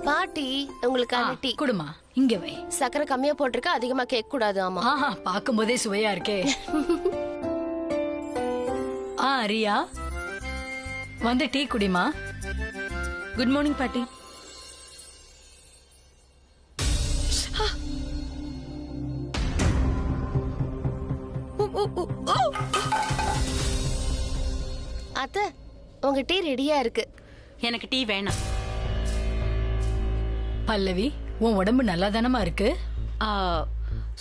பாட்டி உங்களுக்கான டீ குடுமா, இங்க வை. சக்கரை கம்மியா போட்டிருக்க, அதிகமா கேட்க கூடாது. ஆமா. ஆஹா, பாக்கும்போதே சுவையா இருக்கே. ரியா வந்து டீ குடிமா. குட் மார்னிங் பாட்டி. அத்த, உங்க டீ ரெடியா இருக்கு. எனக்கு டீ வேணாம். பல்லவி, உன் உடம்பு நல்லா தானமா இருக்கு?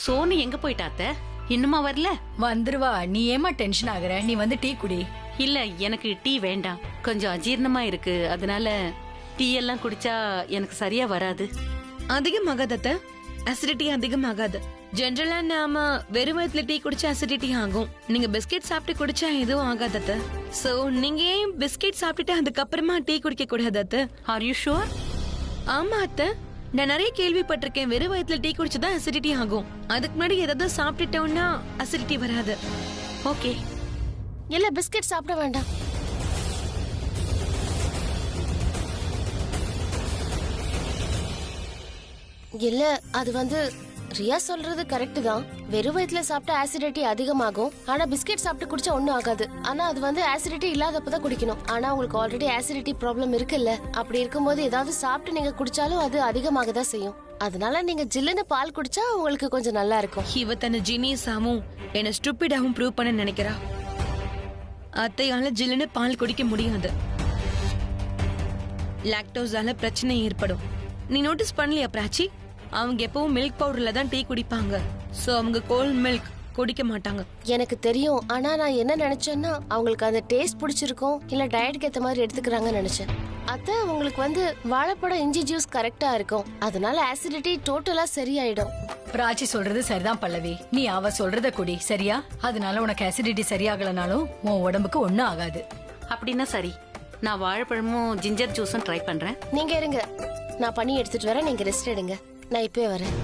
சோனி எங்க போயிட்டா அத்தை? இன்னுமா வரல? வந்துருவா. நீ ஏமா டென்ஷன் ஆகுற? நீ வந்து டீ குடி. இல்ல, எனக்கு டீ வேண்டாம். கொஞ்சம் அஜீர்ணமா இருக்கு, அதனால டீ எல்லாம் குடிச்சா எனக்கு சரியா வராது. அதிகமாகாது அத்தை, அசிடிட்டி அதிகமாகாது. ஜென்ரலா நாம வெறும் வயிற்றுல டீ குடிச்சா அசிடிட்டி ஆகும். நீங்க பிஸ்கெட் சாப்பிட்டு குடிச்சா எதுவும் ஆகாது அத்தை. சோ நீங்க ஏன் பிஸ்கெட் சாப்பிட்டுட்டு அதுக்கப்புறமா டீ குடிக்க கூடாது அத்தை? Are you sure? ஆமா அத்தை, நான் நிறைய கேள்விப்பட்டிருக்கேன். வெறும் வயிற்றுல டீ குடிச்சதான் அசிடிட்டி ஆகும். அதுக்கு முன்னாடி ஏதாவது சாப்பிட்டுட்டோம்னா அசிடிட்டி வராது. ஓகே. இல்ல, பிஸ்கெட் சாப்பிட வேண்டாம். இல்ல, அது வந்து ரியா சொல்றது கரெக்ட் தான். வெறும் வயிற்றுல சாப்பிட்டா ஆசிடிட்டி அதிகமாகும். ஆனா பிஸ்கெட் சாப்பிட்டு குடிச்சா ஒண்ணும் ஆகாது. ஆனா அது வந்து ஆசிடிட்டி இல்லாதப்பதான் குடிக்கணும். ஆனா உங்களுக்கு ஆல்ரெடி ஆசிடிட்டி ப்ராப்ளம் இருக்குல்ல, அப்படி இருக்கும்போது ஏதாவது சாப்பிட்டு நீங்க குடிச்சாலும் அது அதிகமாக தான் செய்யும். அதனால நீங்க ஜில்லுன்னு பால் குடிச்சா உங்களுக்கு கொஞ்சம் நல்லா இருக்கும். இவ தன்னை ஜீனியஸாவும் என்ன ஸ்டூபிடாவும் ப்ரூவ் பண்ண நினைக்கிறா. அத்தையால ஜில்லுன்னு பால் குடிக்க முடியாது. லாக்டோஸால பிரச்சனை ஏற்படும். நீ நோட்டீஸ் பண்ணலையா பிராச்சி? அவங்க எப்பவும் மில்க் பவுடர்ல தான் டீ குடிப்பாங்க. சோ அவங்க கோல்ட் மில்க் குடிக்க மாட்டாங்க. எனக்கு தெரியும். ஆனா நான் என்ன நினைச்சேன்னா, அவங்களுக்கு அந்த டேஸ்ட் பிடிச்சிருக்கும், இல்ல டயட்டுக்கு ஏத்த மாதிரி எடுத்துக்கிறாங்கன்னு நினைச்சேன். அத்தை, உங்களுக்கு வந்து வாழைப்பழம் இஞ்சி ஜூஸ் கரெக்டா இருக்கும். அதனால ஆசிடிட்டி டோட்டலா சரியாயிடும். பிராச்சி சொல்றது சரிதான் பல்லவி. நீ அவ சொல்றத குடி, சரியா? அதனால உனக்கு அசிடிட்டி சரியாகலனாலும் உன் உடம்புக்கு ஒண்ணும் ஆகாது. அப்படின்னா சரி, நான் வாழைப்பழமும் ஜிஞ்சர் ஜூஸும் ட்ரை பண்றேன். நீங்க இருங்க, நான் பண்ணி எடுத்துட்டு வரேன். நீங்க ரெஸ்ட் எடுங்க, நான் இப்பவே வரேன்.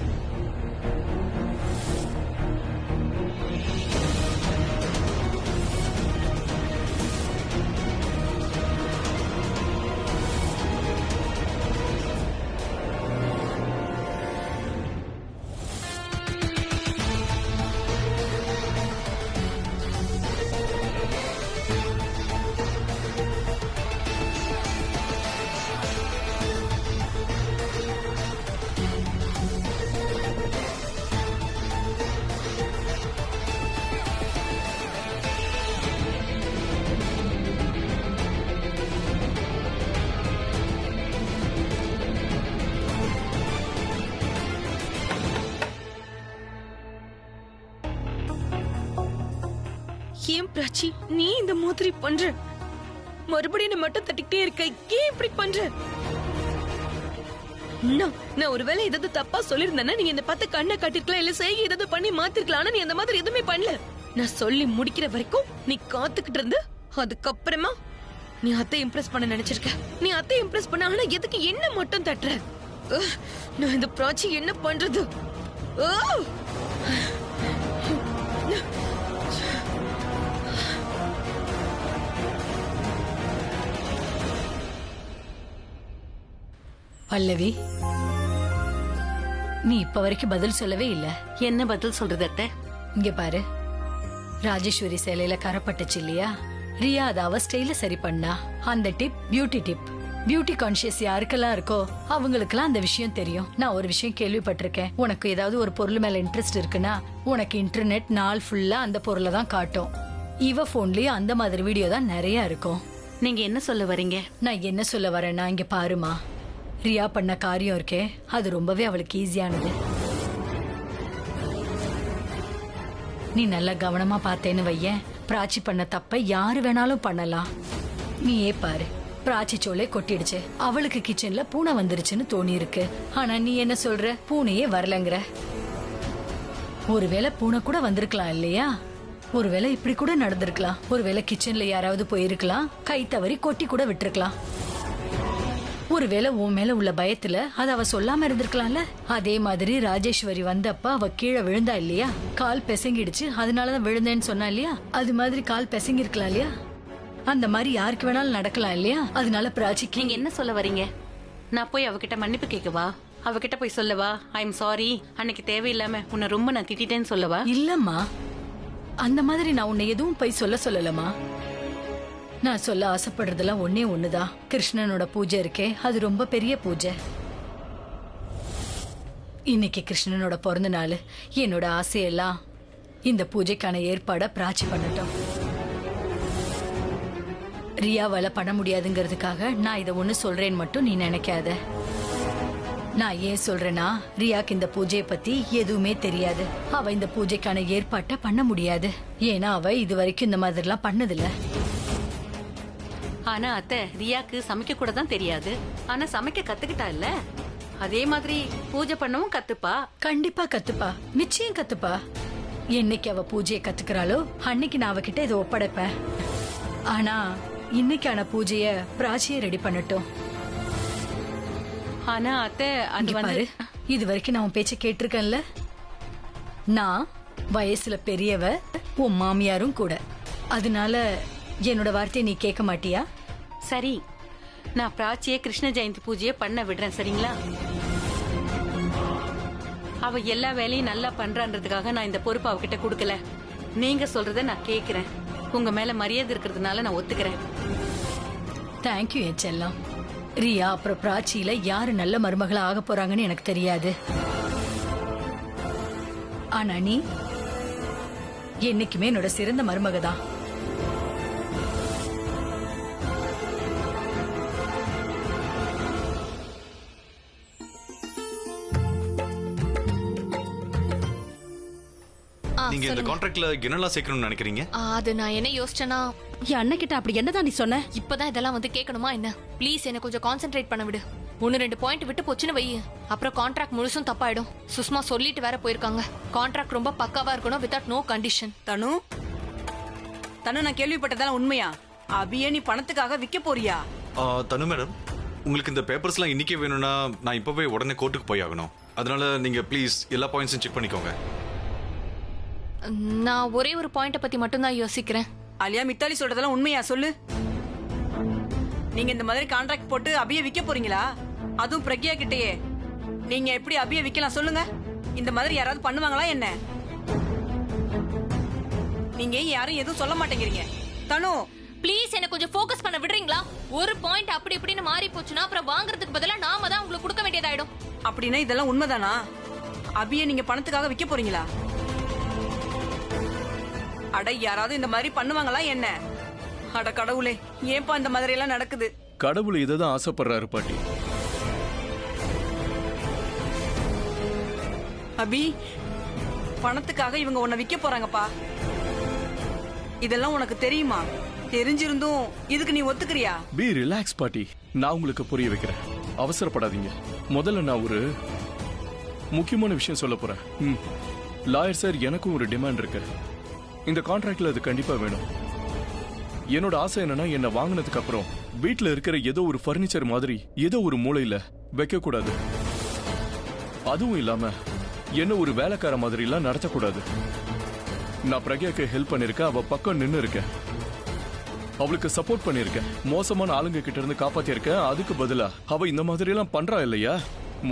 ஏன் பிராச்சி நீ இந்த மாதிரி பண்ற? மறுபடியும் மட்டும் தட்டிக்கிட்டே இருக்க. ஏன் இப்படி பண்ற? நான் ஒருவேளை ஏதாவது தப்பா சொல்லிருந்தேன்னா நீங்க என்ன பார்த்து கண்ணை காட்டிருக்கலாம், இல்ல செய்ய ஏதாவது பண்ணி மாத்திருக்கலாம். ஆனா நீ அந்த மாதிரி எதுவுமே பண்ணல. நான் சொல்லி முடிக்கிற வரைக்கும் நீ காத்துக்கிட்டு இருந்து அதுக்கப்புறமா நீ அத்தை இம்ப்ரெஸ் பண்ண நினைச்சிருக்க. நீ அத்தை இம்ப்ரெஸ் பண்ண, ஆனா எதுக்கு என்ன மட்டும் தட்டுற? நான் இந்த பிராச்சி என்ன பண்றது? பல்லவி, நீ இப்ப வரைக்கும் பதில் சொல்லவே இல்ல. என்ன பதில் சொல்றது அத்தை? இங்க பாரு, ராஜேஸ்வரி சேலையில கரப்பட்டுச்சு இல்லையா? ரியா அதை அவ ஸ்டைல சரி பண்ணா. அந்த tip beauty tip. Beauty conscious யாருக்கெல்லாம் இருக்கோ அவங்களுக்கெல்லாம் அந்த விஷயம் தெரியும். நான் ஒரு விஷயம் கேள்விப்பட்டிருக்கேன். உனக்கு ஏதாவது ஒரு பொருள் மேல இன்ட்ரெஸ்ட் இருக்குன்னா உனக்கு இன்டர்நெட் நாள் ஃபுல்லா அந்த பொருளை தான் காட்டும். இவ போன்லயும் அந்த மாதிரி வீடியோ தான் நிறைய இருக்கும். நீங்க என்ன சொல்ல வரீங்க? நான் என்ன சொல்ல வரேன்னா, இங்க பாருமா, ரியா பண்ண காரியம் இருக்கே அது ரொம்பவே அவளுக்கு ஈஸியானது. நீ நல்லா கவனமா பார்த்தேன்னு வையேன், பிராச்சி பண்ண தப்ப யாரு வேணாலும் பண்ணலாம். நீயே பாரு, பிராச்சி சோலே கொட்டிடுச்சு, அவளுக்கு கிச்சன்ல பூனை வந்துருச்சுன்னு தோணி இருக்கு. ஆனா நீ என்ன சொல்ற? பூனையே வரலங்கிற. ஒருவேளை பூனை கூட வந்திருக்கலாம் இல்லையா? ஒருவேளை இப்படி கூட நடந்திருக்கலாம். ஒருவேளை கிச்சன்ல யாராவது போயிருக்கலாம், கை தவறி கொட்டி கூட விட்டுருக்கலாம். ஒருவேளை உன் மேல உள்ள பயத்துல அத அவ சொல்லாம இருந்திருக்கலாம்ல. அதே மாதிரி ராஜேஸ்வரி வந்தப்ப அவ கீழே விழுந்தா இல்லையா? கால் பிசங்கிடுச்சு, அதனாலதான் விழுந்தேன்னு சொன்னா இல்லையா? அது மாதிரி கால் பிசங்கி இருக்கலாம் இல்லையா? அந்த மாதிரி யாருக்கு வேணாலும் நடக்கலாம் இல்லையா? அதனால பிராச்சிக்கு நீங்க என்ன சொல்ல வரீங்க? நான் போய் அவகிட்ட மன்னிப்பு கேட்கவா? அவகிட்ட போய் சொல்லவா ஐ எம் சாரி, அன்னைக்கு தேவையில்லாம உன்னை ரொம்ப நான் திட்டிட்டேன்னு சொல்லவா? இல்லம்மா, அந்த மாதிரி நான் உன்னை எதுவும் போய் சொல்லலமா. நான் சொல்ல ஆசைப்படுறதெல்லாம் ஒன்னே ஒண்ணுதான். கிருஷ்ணனோட பூஜை இருக்கே, அது ரொம்ப பெரிய பூஜை. இன்னைக்கு கிருஷ்ணனோட பிறந்த நாள். என்னோட ஆசையெல்லாம் இந்த பூஜைக்கான ஏற்பாட பிராச்சி பண்ணட்டும். ரியாவால பண்ண முடியாதுங்கிறதுக்காக நான் இதை ஒண்ணு சொல்றேன்னு மட்டும் நீ நினைக்காத. நான் ஏன் சொல்றேன்னா, ரியாக்கு இந்த பூஜையை பத்தி எதுவுமே தெரியாது. அவ இந்த பூஜைக்கான ஏற்பாட்டை பண்ண முடியாது. ஏன்னா அவ இது வரைக்கும் இந்த மாதிரிலாம் பண்ணதில்ல. ஆனா அத்தை, ரியாக்கு சமைக்க கூட தான் தெரியாது. ஆனா சமைக்க கத்துக்கிட்டா இல்ல, அதே மாதிரி பூஜை பண்ணவும் கத்துப்பா. கண்டிப்பா கத்துப்பா, நிச்சயம் கத்துப்பா. என்னைக்கு அவ பூஜையை கத்துக்கிறாளோ அன்னைக்கு நான் அவகிட்ட இதை ஒப்படைப்பேன். ஆனா இன்னைக்கான பூஜைய பிராச்சியை ரெடி பண்ணட்டும். ஆனா அத்தை, அது இங்க வந்து பாரு, இது வரைக்கும் நான் உன் பேச்ச கேட்டிருக்கேன்ல. நான் வயசுல பெரியவ, உன் மாமியாரும் கூட. அதனால என்னோட வார்த்தையை நீ கேட்க மாட்டியா? சரி, நான் பிராச்சியே கிருஷ்ண ஜெயந்தி பூஜையை பண்ண விடுறேன், சரிங்களா? அவ எல்லா வேலையும் நல்லா பண்றான்றதுக்காக நான் இந்த பொறுப்பு அவகிட்ட கொடுக்கல. நீங்க சொல்றத நான் கேக்குறேன். உங்க மேல மரியாதை இருக்கிறதுனால நான் ஒத்துக்கிறேன். தேங்க்யூ என் செல்லம். ரியா அப்புறம் பிராச்சியில யாரு நல்ல மருமகளா ஆக போறாங்கன்னு எனக்கு தெரியாது. ஆனா நீ என்னைக்குமே என்னோட சிறந்த மருமக தான். நீங்க இந்த கான்ட்ராக்ட்ல என்னெல்லாம் சேர்க்கணும்னு நினைக்கிறீங்க? அது நான் என்ன யோசிச்சேன்னா, என் அண்ணன் கிட்ட அப்படி என்னதான் நீ சொன்ன? இப்பதான் இதெல்லாம் வந்து கேட்கணுமா என்ன? ப்ளீஸ் என்ன கொஞ்சம் கான்சென்ட்ரேட் பண்ண விடு. 1-2 பாயிண்ட் விட்டு போச்சுன்னு வை, அப்புறம் கான்ட்ராக்ட் முழுசும் தப்பாயிடும். சுஷ்மா சொல்லிட்டு வேற போயிருக்காங்க, கான்ட்ராக்ட் ரொம்ப பக்காவா இருக்கணும், வித்வுட் நோ கண்டிஷன். தனு, நான் கேள்விப்பட்டதெல்லாம் உண்மையா? அபியே நீ பணத்துக்காக விற்க போறியா? தனு மேடம், உங்களுக்கு இந்த பேப்பர்ஸ்லாம் இன்னைக்கே வேணும்னா நான் இப்பவே உடனே கோர்ட்டுக்கு போய் ஆகணும். அதனால நீங்க ப்ளீஸ் எல்லா பாயிண்ட்ஸும் செக் பண்ணிக்கோங்க. நான் ஒரே ஒரு பாயிண்ட பத்தி மட்டும் தான் யோசிக்கிறேன். அலியா, மித்தாலி சொல்றதெல்லாம் உண்மையா சொல்லு. நீங்க இந்த மாதிரி கான்ட்ராக்ட் போட்டு அபியை விற்க போறீங்களா? அதுவும் பிரக்யா கிட்டயே. நீங்க எப்படி அபியை விற்கலாம் சொல்லுங்க? இந்த மாதிரி யாராவது பண்ணுவாங்களா என்ன? நீங்க யாரும் எதுவும் சொல்ல மாட்டேங்கிறீங்க. தனு, ப்ளீஸ் என்ன கொஞ்சம் ஃபோக்கஸ் பண்ண விடுறீங்களா? ஒரு பாயிண்ட் அப்படி இப்படின்னு மாறி போச்சுன்னா அப்புறம் வாங்குறதுக்கு பதிலா நாம தான் உங்களுக்கு கொடுக்க வேண்டியதாயிடும். அப்படின்னா இதெல்லாம் உண்மைதானா? அபியை நீங்க பணத்துக்காக விற்க போறீங்களா? அட, யாராவது இந்த மாதிரி பண்ணுவாங்களா என்ன? அட கடவுளே, ஏன்பா இந்த மாதிரி எல்லாம் நடக்குது? கடவுள் இததான் ஆசைப்படுறாரு பாட்டி. அபி, பணத்துக்காக இவங்க உன்னை விற்க போறாங்கப்பா. இதெல்லாம் உனக்கு தெரியுமா? தெரிஞ்சிருந்தும் இதுக்கு நீ ஒத்துக்கிறியா? பி ரிலாக்ஸ் பாட்டி, நான் உங்களுக்கு புரிய வைக்கிறேன். அவசரப்படாதீங்க. முதல்ல நான் ஒரு முக்கியமான விஷயம் சொல்ல போறேன். லாயர் சார், எனக்கும் ஒரு டிமாண்ட் இருக்கு. இந்த கான்ட்ராக்ட்ல அது கண்டிப்பா வேணும். என்னோட ஆசை என்னன்னா, என்ன வாங்கினதுக்கு அப்புறம் வீட்டுல இருக்கிற ஏதோ ஒரு பர்னிச்சர் மாதிரி ஏதோ ஒரு மூலையில வைக்க கூடாது. அதுவும் இல்லாம என்ன ஒரு வேலைக்கார மாதிரி எல்லாம் நடத்தக்கூடாது. நான் பிரக்யாக்கு ஹெல்ப் பண்ணிருக்கேன், அவ பக்கம் நின்னு இருக்கேன், அவளுக்கு சப்போர்ட் பண்ணிருக்கேன், மோசமான ஆளுங்க கிட்ட இருந்து காப்பாத்திருக்கேன். அதுக்கு பதிலா அவ இந்த மாதிரி எல்லாம் பண்றா இல்லையா?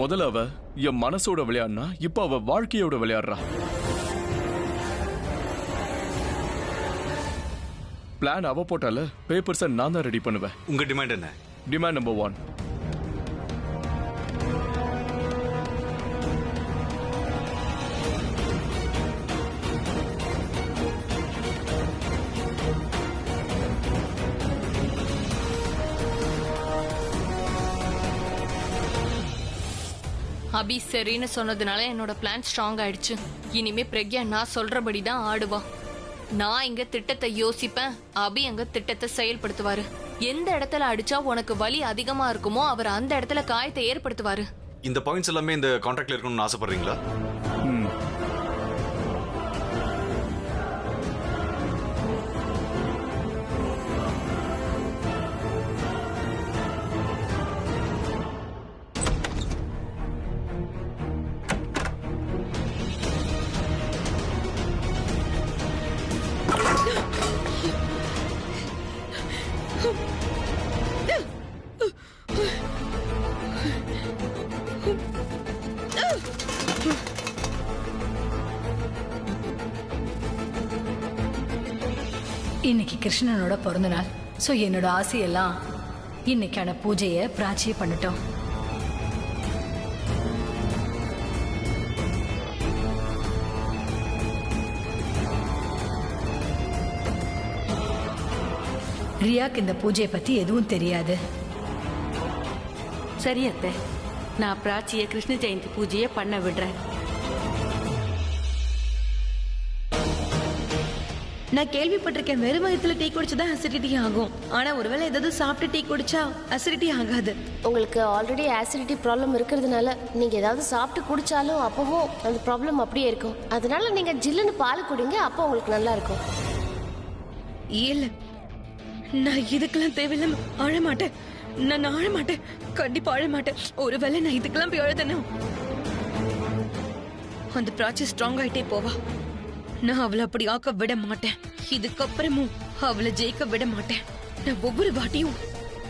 முதல்ல அவ என் மனசோட விளையாடுனா, இப்ப அவ வாழ்க்கையோட விளையாடுறா. பிளான் அவ போட்டால, பேப்பர்ஸை நான் தான் ரெடி பண்ணுவேன். உங்க டிமாண்ட் என்ன? டிமாண்ட் நம்பர் 1, அபி சரின்னு சொன்னதுனால என்னோட பிளான் ஸ்ட்ராங் ஆயிடுச்சு. இனிமே பிரக்யா நான் சொல்றபடி தான் ஆடுவா. நான் இங்க திட்டத்தை யோசிப்பேன், அபி அங்க திட்டத்தை செயல்படுத்துவாரு. எந்த இடத்துல அடிச்சா உனக்கு வலி அதிகமா இருக்குமோ அவர் அந்த இடத்துல காயத்தை ஏற்படுத்துவாரு. இந்த பாயிண்ட்ஸ் எல்லாமே இந்த கான்ட்ராக்ட்ல இருக்கணும்னு ஆசைப்படுறீங்களா? இன்னைக்கு கிருஷ்ணனோட பிறந்த நாள். ஸோ என்னோட ஆசையெல்லாம் இன்னைக்கான பூஜையை பிராச்சியே பண்ணட்டும். ரியாக்கு இந்த பூஜையை பத்தி எதுவும் தெரியாது. சரி அத்தை, நான் பிராச்சிய கிருஷ்ண ஜெயந்தி பூஜையை பண்ண விடுறேன். நான் கேள்விப்பட்டிருக்கேன் வெறும் வயித்துல டீ குடிச்சதான் அசிடிட்டி ஆகும். ஆனா ஒருவேளை ஏதாவது சாப்பிட்டு டீ குடிச்சா அசிடிட்டி ஆகாது. உங்களுக்கு ஆல்ரெடி ஆசிடிட்டி ப்ராப்ளம் இருக்கிறதுனால நீங்க ஏதாவது சாப்பிட்டு குடிச்சாலும் அப்பவும் அந்த ப்ராப்ளம் அப்படியே இருக்கும். அதனால நீங்க ஜில்லுன்னு பால் குடிங்க, அப்போ உங்களுக்கு நல்லா இருக்கும். இல்ல, நான் இதுக்கெல்லாம் தேவையில்லாம அழ மாட்டேன். நான் அழ மாட்டேன், கண்டிப்பா அழ மாட்டேன். ஒருவேளை நான் இதுக்கெல்லாம் போய் அழுதேன்னா அந்த பிராச்சி ஸ்ட்ராங் ஆயிட்டே போவா. நான் அவளை அப்படி ஆக்க விட மாட்டேன். இதுக்கப்புறமும் அவளை ஜெயிக்க விட மாட்டேன். நான் ஒவ்வொரு வாட்டியும்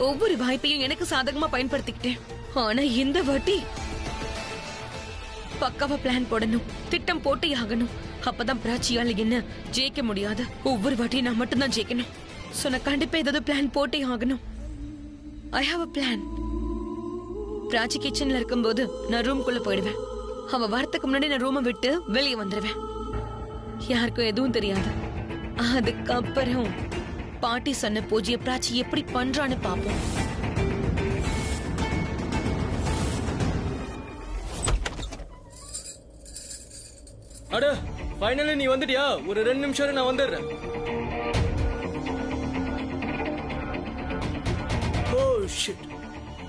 ஒவ்வொரு வாய்ப்பையும் எனக்கு சாதகமா பயன்படுத்திக்கிட்டேன். ஆனா இந்த வாட்டி பக்காவா பிளான் போடணும், திட்டம் போட்டே ஆகணும். அப்பதான் பிராச்சியால என்ன ஜெயிக்க முடியாது. ஒவ்வொரு வாட்டியும் நான் மட்டும்தான் ஜெயிக்கணும். சோ நான் கண்டிப்பா ஏதாவது பிளான் போட்டே ஆகணும். I have a plan. Prachi கிச்சன்ல இருக்கும்போது நான் ரூம்குள்ள போயிடுவேன். அவ வரத்துக்கு முன்னாடி நான் ரூமை விட்டு வெளியே வந்துடுவேன். யாருக்கும் எதுவும் தெரியாது. அதுக்கப்புறம் பாட்டி சொன்ன பூஜைய பிராச்சி எப்படி பண்றான்னு பாப்போம். அட ஃபைனலி நீ வந்துட்டியா? ஒரு 2 நிமிஷம் நான் வந்துடுறேன். Oh shit.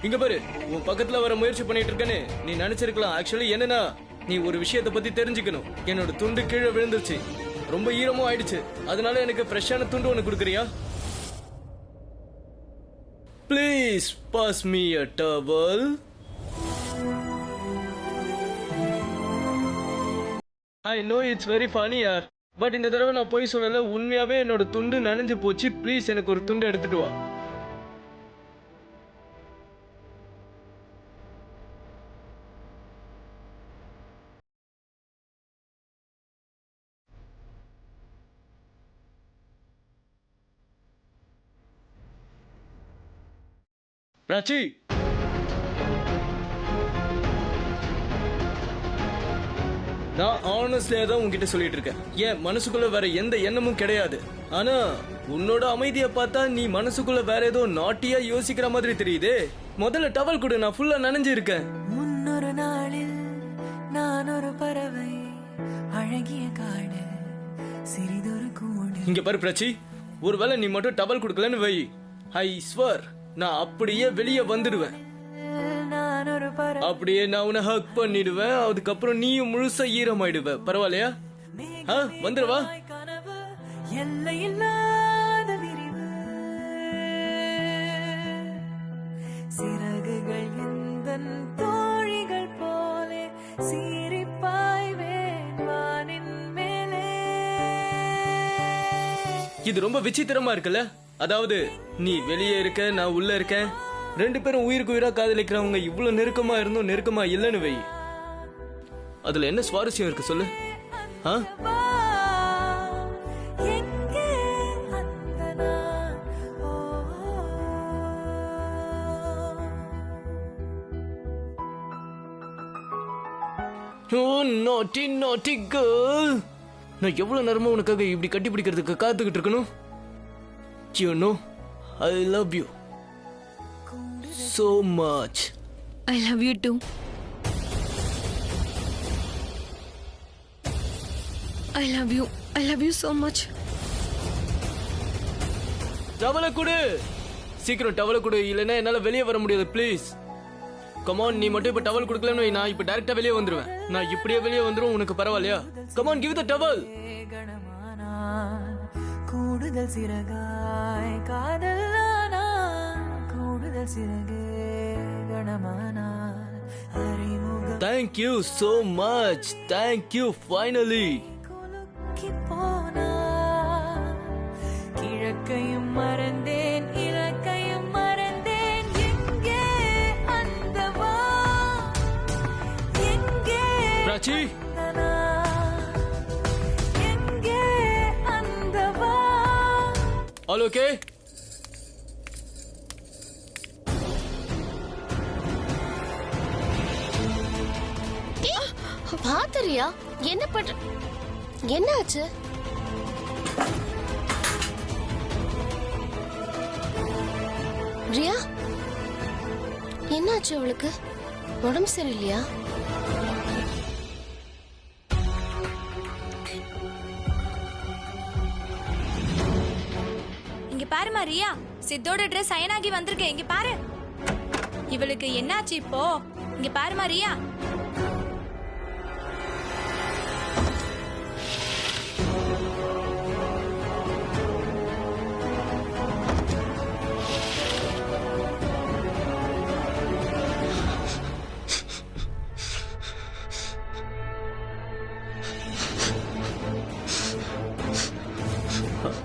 இங்க பாரு, உன் பக்கத்துல வர முயற்சி பண்ணிட்டு இருக்கேன்னு நீ நினைச்சிருக்கலாம். ஆக்சுவலி என்னன்னா, நீ ஒரு விஷயத்தை பத்தி தெரிஞ்சுக்கணும். என்னோட துண்டு கீழே விழுந்துருச்சு, ரொம்ப ஈரமும் ஆயிடுச்சு. அதனால எனக்கு ஃப்ரெஷ்ஷான துண்டு ஒன்று கொடுக்குறியா? Please pass me a towel. I know it's very funny யார், பட் இந்த தடவை நான் போய் சொல்லல. உண்மையாவே என்னோட துண்டு நனைஞ்சு போச்சு. ப்ளீஸ் எனக்கு ஒரு துண்டு எடுத்துட்டு வா. பிராச்சி, நான் ஆனஸ்ட்லியா தான் உன்கிட்ட சொல்லிட்டு இருக்கேன். என் மனசுக்குள்ள வேற எந்த எண்ணமும் கிடையாது. ஆனா உன்னோட அமைதிய பார்த்தா நீ மனசுக்குள்ள வேற ஏதோ நாட்டியா யோசிக்கிற மாதிரி தெரியுதே. முதல்ல டவல் கொடு, நான் ஃபுல்லா நனைஞ்சு இருக்கேன். முன்னொரு நாளில் நான் ஒரு பறவை, அழகிய காடு, சிறிதொரு கூடு. இங்க பாரு பிராச்சி, ஒருவேளை நீ மட்டும் டவல் கொடுக்கலன்னு வை, ஐ ஸ்வர் நான் அப்படியே வெளியே வந்துடுவேன். அப்படியே நான் உன்னை ஹக் பண்ணிடுவேன். அதுக்கப்புறம் நீயும் முழுசா ஈரமாயிடுவ. பரவாயில்லையா? வந்துடுவா. எல்லையில்லாத விரிவு சிறகுகள் எந்தன் தோழிகள் போலே சீரிப்பாய்வேன் வானின் மேலே. இது ரொம்ப விசித்திரமா இருக்குல்ல? அதாவது நீ வெளியே இருக்க, நான் உள்ள இருக்கேன். 2 பேரும் உயிருக்கு உயிரா காதலிக்கிறவங்க இவ்வளவு நெருக்கமா இருந்தும் நெருக்கமா இல்லைன்னு வை. அதுல என்ன சுவாரஸ்யம் இருக்கு சொல்லு? naughty naughty girl. நான் எவ்வளவு நேரமா உனக்காக இப்படி கட்டி பிடிக்கிறதுக்கு காத்துக்கிட்டு இருக்கணும். You know, I love you so much. I love you too. I love you. I love you so much. டவலை கொடு, சீக்கிரம் டவலை கொடு, இல்லைன்னா என்னால வெளியே வர முடியாது. Please come on. நீ மட்டும் இப்ப டவல் கொடுக்கலன்னு வை, நான் இப்ப டைரக்டா வெளியே வந்துருவேன். நான் இப்படியே வெளியே வந்துரும். உனக்கு பரவாயில்லையா? Come on, give the towel. கூடுதல் சிறகாய் காதல் கூடுதல் சிறகே கணமானார் அறிமுகம். Thank you so much. Thank you finally. குலுக்கி போனார் கிழக்கையும் மறந்தேன், இலக்கையும் மறந்தேன். எங்கே அந்த வா பிராச்சி எங்கே அந்தவா ஆல் ஓகே பாத்தரியா என்ன பண்ற? என்ன ஆச்சு? ரியா என்னாச்சு அவளுக்கு? உடம்பு சரியில்லையா? இங்க பாருமா ரியா, சித்தோட ட்ரெஸ் அயன் ஆகி வந்திருக்கு. இங்க பாரு, இவளுக்கு என்னாச்சு இப்போ? இங்க பாருமா ரியா.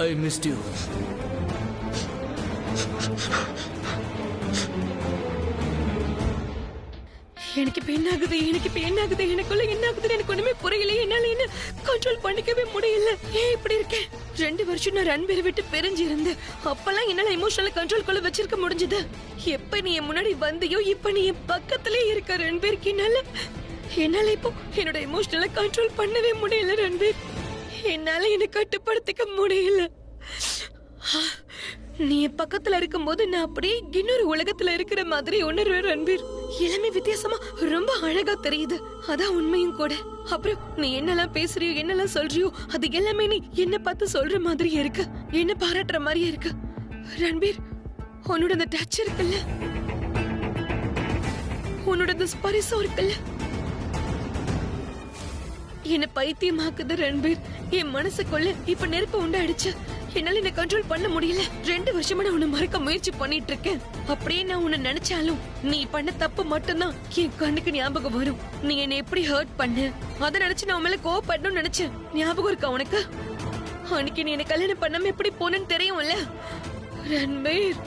I missed you. எனக்கு இப்ப என்ன ஆகுது, எனக்கு இப்ப என்ன ஆகுது, எனக்குள்ள என்ன ஆகுதுன்னு எனக்கு ஒண்ணுமே புரியல. என்னால என்ன கண்ட்ரோல் பண்ணிக்கவே முடியல. ஏன் இப்படி இருக்கேன்? 2 வருஷம் நான் ரன்பீரை விட்டு பிரிஞ்சு இருந்தேன். அப்பெல்லாம் என்னால எமோஷனல கண்ட்ரோல் கொள்ள வச்சிருக்க முடிஞ்சது. எப்ப நீ என் முன்னாடி வந்தியோ, இப்ப நீ என் பக்கத்திலே இருக்க ரன்பீருக்கு. என்னால இப்போ என்னோட எமோஷனல கண்ட்ரோல் பண்ணவே முடியல ரன்பீர். என்னால என்ன கட்டுப்படுத்திக்க முடியல. நீ என் பக்கத்துல இருக்கும்போது நான் அப்படியே இன்னொரு உலகத்துல இருக்கிற மாதிரி உணர்வேன் ரன்பீர். எல்லாமே வித்தியாசமா ரொம்ப அழகா தெரியுது. அதான் உண்மையும் கூட. அப்புறம் நீ என்னெல்லாம் பேசுறியோ, என்னெல்லாம் சொல்றியோ, அது எல்லாமே நீ என்ன பார்த்து சொல்ற மாதிரி இருக்கு, என்ன பாராட்டுற மாதிரியே இருக்கு ரன்பீர். உன்னோட அந்த டச் இருக்குல்ல, உன்னோட அந்த ஸ்பரிசம் இருக்குல்ல, என்ன பைத்தியமாக்குது ரன்பீர். என் மனசுக்குள்ள இப்ப நெருப்பு உண்டாயிடுச்சு. என்னால என்ன கண்ட்ரோல் பண்ண முடியல. 2 வருஷமா நான் உன்னை மறக்க முயற்சி பண்ணிட்டு இருக்கேன். அப்படியே நான் உன்னை நினைச்சாலும் நீ பண்ண தப்பு மட்டும்தான் என் கண்ணுக்கு ஞாபகம் வரும். நீ என்னை எப்படி ஹர்ட் பண்ண, அதை நினைச்சு நான் உன் மேல கோவப்படணும்னு நினைச்சேன். ஞாபகம் இருக்கா உனக்கு? அன்னைக்கு நீ என்ன கல்யாணம் பண்ணாம எப்படி போனேன்னு தெரியும்ல ரன்பீர்.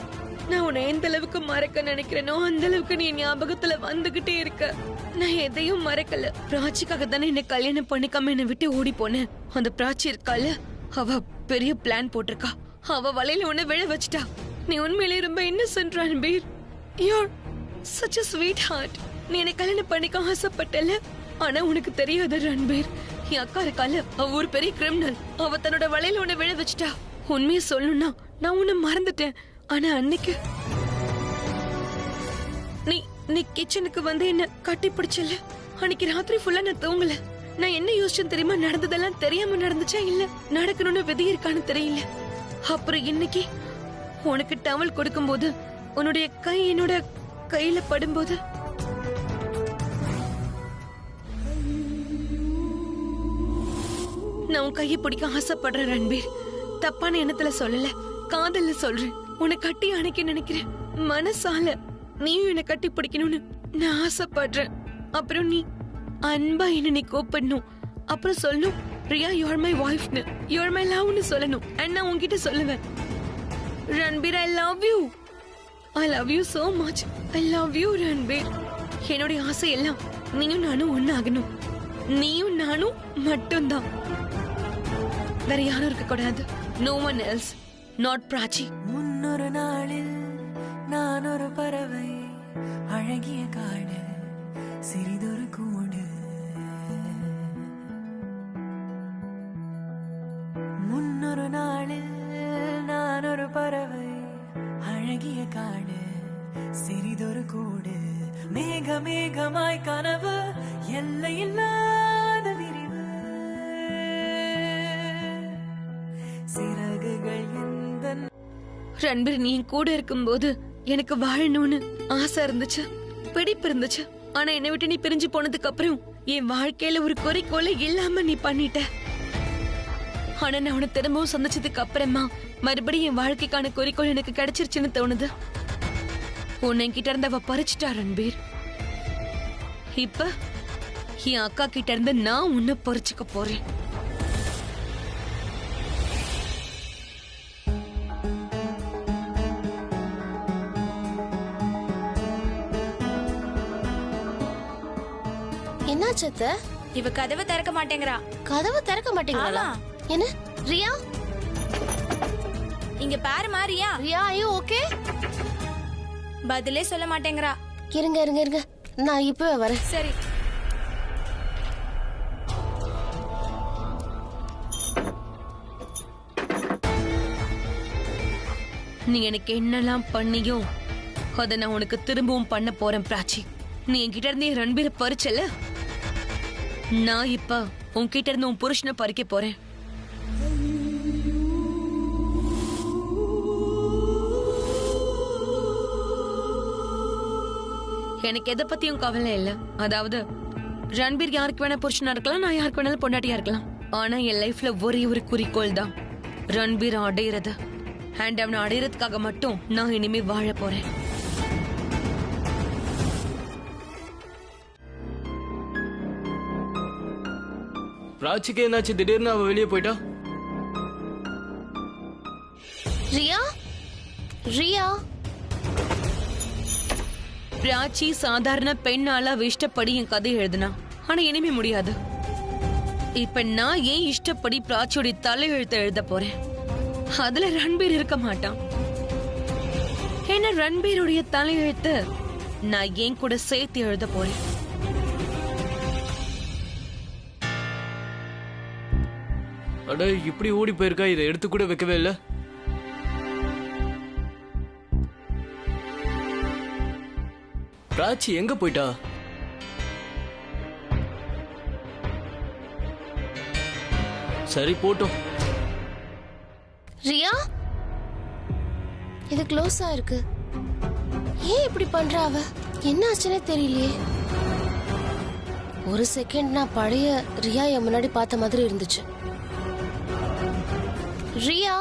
நான் உன்னை எந்த அளவுக்கு மறக்க நினைக்கிறேனோ அந்த அளவுக்கு நீ ஞாபகத்துல வந்துகிட்டே இருக்க. நான் எதையும் மறக்கல. பிராச்சிக்காக தானே என்ன கல்யாணம் பண்ணிக்காம என்னை விட்டு ஓடி போனேன். அந்த பிராச்சி இருக்கால, அவ பெரிய பிளான் போட்டிருக்கா. அவ வலையில உன்னை விழ வச்சுட்டா. நீ உண்மையிலே ரொம்ப innocent Ranbir. You're such a sweet heart. நீ என்னை கல்யாணம் பண்ணிக்க ஆசைப்பட்டல. ஆனா உனக்கு தெரியாது ரன்பீர், என் அக்கா இருக்கால, அவ ஒரு பெரிய கிரிமினல். அவ தன்னோட வலையில உன்னை விழ வச்சுட்டா. உண்மையை சொல்லணும்னா நான் உன்னை மறந்துட்டேன். ஆனா அன்னைக்கு நீ கிச்சனுக்கு வந்து என்ன கட்டி பிடிச்சல. அன்னைக்கு ராத்திரி ஃபுல்லா நான் தூங்கல. நான் என்ன யோசிச்சேன் தெரியுமா? நடந்ததெல்லாம் தெரியாம நடந்துச்சா இல்ல நடக்கணும்னு விதி இருக்கான்னு தெரியல. அப்புறம் இன்னைக்கு உனக்கு டவல் கொடுக்கும் போது உன்னுடைய கை என்னோட கையில படும்போது நான் உன் கையை பிடிக்க ஆசைப்படுறேன் ரன்பீர். தப்பான எண்ணத்துல சொல்லல, காதல்ல சொல்றேன். உன்னை கட்டி அணைக்க நினைக்கிறேன். மனசால நீயும் என்னை கட்டி பிடிக்கணும்னு நான் ஆசைப்படுறேன். அப்புறம் நீ அன்பா என்ன நீ கூப்பிடணும். அப்புறம் சொல்லணும், ரியா யூஆர் மை வைஃப்னு, யூஆர் மை லவ்னு சொல்லணும். அண்ட் நான் உன்கிட்ட சொல்லுவேன், Ranbir I love you, I love you so much, I love you Ranbir. என்னுடைய ஆசை எல்லாம் நீயும் நானும் ஒன்னாகணும். நீயும் நானும் மட்டும்தான், வேற யாரும் இருக்க கூடாது. No one else, not Prachi. முன்னொரு நாளில் நான் ஒரு பறவை, அழகிய காடு, சிறிதொரு கூடு. முன்னொரு நாளில் நான் ஒரு பறவை, அழகிய காடு, சிறிதொரு கூடு. மேக மேகமாய் கனவு, எல்லையில்லாத விரிவு, சிறகுகள் எந்த. ரன்பீர், நீ கூட இருக்கும்போது எனக்கு வாழணும்னு ஆசை இருந்துச்சு, பிடிப்பு இருந்துச்சு. ஆனா என்னை விட்டு நீ பிரிஞ்சு போனதுக்கு அப்புறம் என் வாழ்க்கையில ஒரு குறிக்கோளை இல்லாம நீ பண்ணிட்ட. ஆனா நான் உன்னை திரும்பவும் சந்திச்சதுக்கு அப்புறமா மறுபடியும் என் வாழ்க்கைக்கான குறிக்கோள் எனக்கு கிடைச்சிருச்சுன்னு தோணுது. உன்னை கிட்ட இருந்து அவ பறிச்சுட்டா ரன்பீர். இப்ப என் அக்கா கிட்ட இருந்து நான் உன்னை பறிச்சுக்க போறேன். என்னாச்சு அத்தை? இவ கதவை திறக்க மாட்டேங்கிறா. கதவை திறக்க மாட்டேங்கிறாளா? ஆமா. என்ன ரியா? இங்க பாருமா ரியா. ரியா ஐயோ ஓகே. பதிலே சொல்ல மாட்டேங்கிறா. இருங்க இருங்க இருங்க, நான் இப்பவே வரேன். சரி. நீ எனக்கு என்னெல்லாம் பண்ணியோ அதை நான் உனக்கு திரும்பவும் பண்ண போறேன் பிராச்சி. நீ என்கிட்ட இருந்து என் ரன்பீரை பறிச்சல, நான் இப்ப உன்கிட்ட இருந்து உன் புருஷனை பறிக்க போறேன். எனக்கு எதை பத்தியும் கவலை இல்ல. அதாவது ரன்பீர் யாருக்கு வேணா புருஷனா இருக்கலாம், நான் யாருக்கு வேணாலும் பொண்டாட்டியா இருக்கலாம். ஆனா என் லைஃப்ல ஒரே ஒரு குறிக்கோள் தான், ரன்பீர் அடையிறது. அண்ட் அவனை அடையிறதுக்காக மட்டும் நான் இனிமே வாழ போறேன். பிராச்சிக்கு என்னாச்சு? திடீர்னு அவ வெளியே போயிட்டா. ரியா ரியா பிராச்சி சாதாரண பெண்ணால இஷ்டப்படி என் கதை எழுதுனா, ஆனா இனிமே முடியாது. இப்ப நான் ஏன் இஷ்டப்படி பிராச்சியோட தலையெழுத்த எழுத போறேன். அதுல ரன்பீர் இருக்க மாட்டான். என்ன ரன்பீருடைய தலையெழுத்து நான் ஏன் கூட சேர்த்து எழுத போறேன். அட இப்படி ஓடி போயிருக்கா, இதை எடுத்து கூட வைக்கவே இல்ல. பிராச்சி எங்க போயிட்டா? சரி போட்டோம். ரியா, இது க்ளோஸா இருக்கு. ஏன் இப்படி பண்றா அவ? என்ன ஆச்சுன்னே தெரியலையே. ஒரு செகண்ட் நான் பழைய ரியா என் முன்னாடி பார்த்த மாதிரி இருந்துச்சு. ரியா